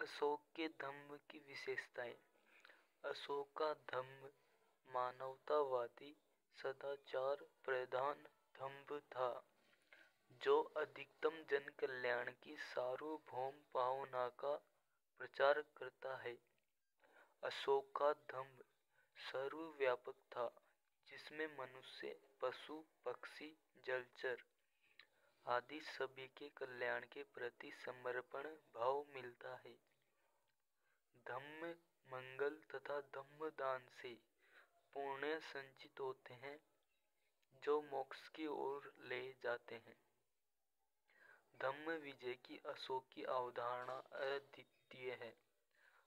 अशोक के धम्म की विशेषताएं। अशोक का धम्म मानवतावादी सदाचार प्रधान धम्म था, जो अधिकतम जन कल्याण की सार्वभौम भावना का प्रचार करता है। अशोक का धम्म सर्वव्यापक था, जिसमें मनुष्य, पशु, पक्षी, जलचर आदि सभी के कल्याण के प्रति समर्पण भाव मिलता है। धम्म मंगल तथा धम्म दान से पुण्य संचित होते हैं, जो मोक्ष की ओर ले जाते हैं। धम्म विजय की अशोक की अवधारणा अद्वितीय है।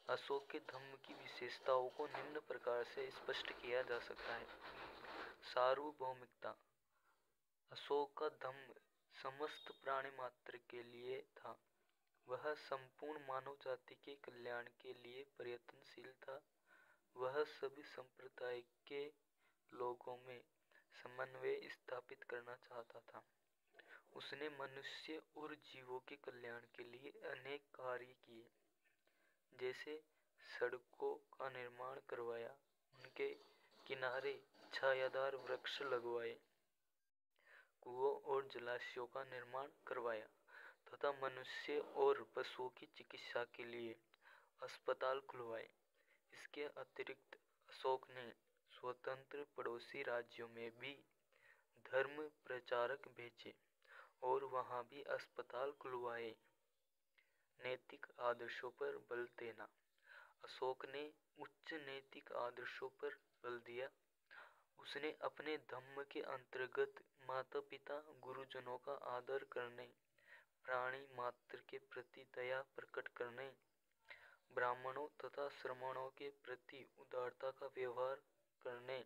अशोक के धम्म की विशेषताओं को निम्न प्रकार से स्पष्ट किया जा सकता है। सार्वभौमिकता। अशोक का धम्म समस्त प्राणी मात्र के लिए था। वह संपूर्ण मानव जाति के कल्याण के लिए प्रयत्नशील था। वह सभी संप्रदाय के लोगों में समन्वय स्थापित करना चाहता था। उसने मनुष्य और जीवों के कल्याण के लिए अनेक कार्य किए, जैसे सड़कों का निर्माण करवाया, उनके किनारे छायादार वृक्ष लगवाए, कुओं और जलाशयों का निर्माण करवाया तथा मनुष्य और पशुओं की चिकित्सा के लिए अस्पताल खुलवाए। इसके अतिरिक्त अशोक ने स्वतंत्र पड़ोसी राज्यों में भी धर्म प्रचारक भेजे और वहां भी अस्पताल खुलवाए। नैतिक आदर्शों पर बल देना। अशोक ने उच्च नैतिक आदर्शों पर बल दिया। उसने अपने धम्म के अंतर्गत माता पिता, गुरुजनों का आदर करने, प्राणी मात्र के प्रति दया प्रकट करने, ब्राह्मणों तथा श्रमणों के प्रति उदारता का व्यवहार करने,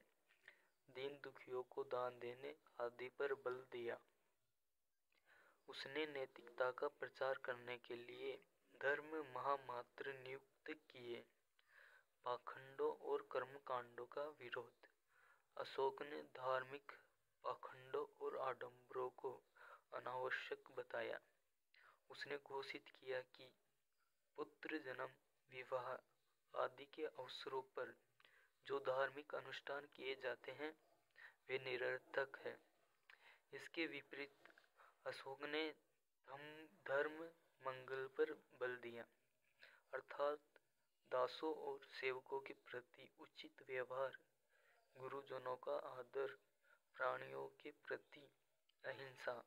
दीन दुखियों को दान देने आदि पर बल दिया। उसने नैतिकता का प्रचार करने के लिए धर्म महामात्र नियुक्त किए। पाखंडों और कर्मकांडों का विरोध। अशोक ने धार्मिक पाखंडों और आडंबरों को अनावश्यक बताया। उसने घोषित किया कि पुत्र जन्म, विवाह आदि के अवसरों पर जो धार्मिक अनुष्ठान किए जाते हैं, वे निरर्थक है। इसके विपरीत अशोक ने धर्म मंगल पर बल दिया, अर्थात दासों और सेवकों के प्रति उचित व्यवहार, गुरुजनों का आदर, प्राणियों के प्रति अहिंसा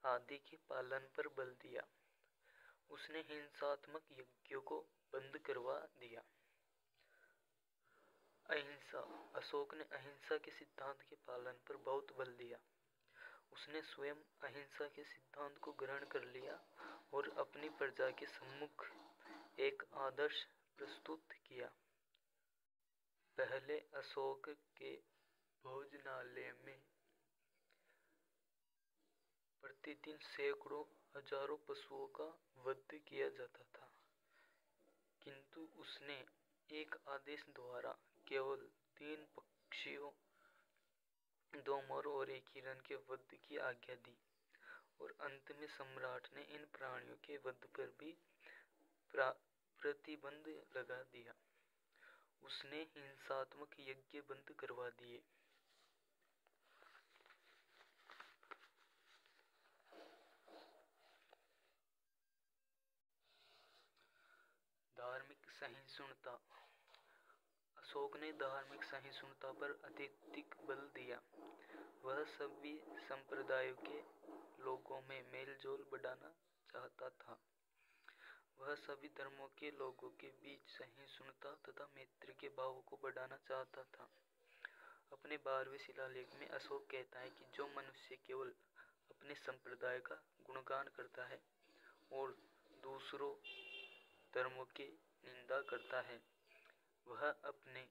आदि के पालन पर बल दिया। उसने हिंसात्मक यज्ञों को बंद करवा दिया। अहिंसा। अशोक ने अहिंसा के सिद्धांत के पालन पर बहुत बल दिया। उसने स्वयं अहिंसा के सिद्धांत को ग्रहण कर लिया और अपनी प्रजा के सम्मुख एक आदर्श प्रस्तुत किया। पहले अशोक के भोजनालय में प्रतिदिन सैकड़ों हजारों पशुओं का वध किया जाता था, किंतु उसने एक आदेश द्वारा केवल 3 पक्षियों, 2 मोर और 1 हिरण के वध की आज्ञा दी और अंत में सम्राट ने इन प्राणियों के वध पर भी प्रतिबंध लगा दिया। उसने हिंसात्मक यज्ञ बंद करवा दिए। धार्मिक सहिष्णुता। अशोक ने धार्मिक सहिष्णुता पर अत्यधिक बल दिया। वह सभी संप्रदायों के लोगों में मेलजोल बढ़ाना चाहता था। वह सभी धर्मों के लोगों के बीच सहिष्णुता तथा मैत्री के भाव को बढ़ाना चाहता था। अपने 12वें शिलालेख में अशोक कहता है कि जो मनुष्य केवल अपने संप्रदाय का गुणगान करता है और दूसरों धर्मों की निंदा करता है, वह अपने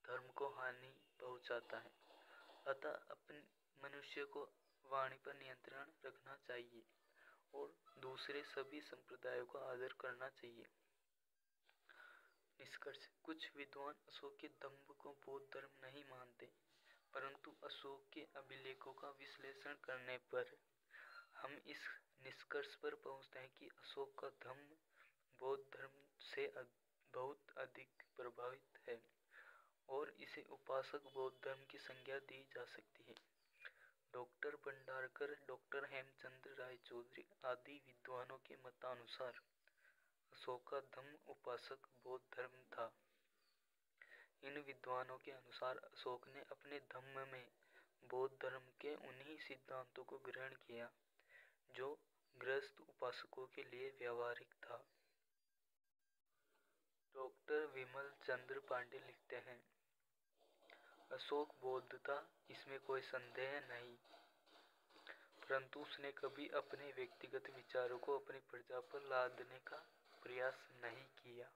धर्म को हानि पहुंचाता है। अतः अपने मनुष्य को वाणी पर नियंत्रण रखना चाहिए और दूसरे सभी संप्रदायों का आदर करना चाहिए। निष्कर्ष। कुछ विद्वान अशोक के धम्म को बौद्ध धर्म नहीं मानते, परंतु अशोक के अभिलेखों का विश्लेषण करने पर हम इस निष्कर्ष पर पहुंचते हैं कि अशोक का धम्म बौद्ध धर्म से बहुत अधिक प्रभावित है और इसे उपासक बौद्ध धर्म की संज्ञा दी जा सकती है। डॉक्टर भंडारकर, डॉक्टर हेमचंद्र राय चौधरी आदि विद्वानों के मतानुसार अशोकाधम्म उपासक बौद्ध धर्म था। इन विद्वानों के अनुसार अशोक ने अपने धम्म में बौद्ध धर्म के उन्हीं सिद्धांतों को ग्रहण किया जो गृहस्थ उपासकों के लिए व्यावहारिक था। डॉक्टर विमल चंद्र पांडे लिखते हैं, अशोक बौद्ध था, इसमें कोई संदेह नहीं, परंतु उसने कभी अपने व्यक्तिगत विचारों को अपनी प्रजा पर लादने का प्रयास नहीं किया।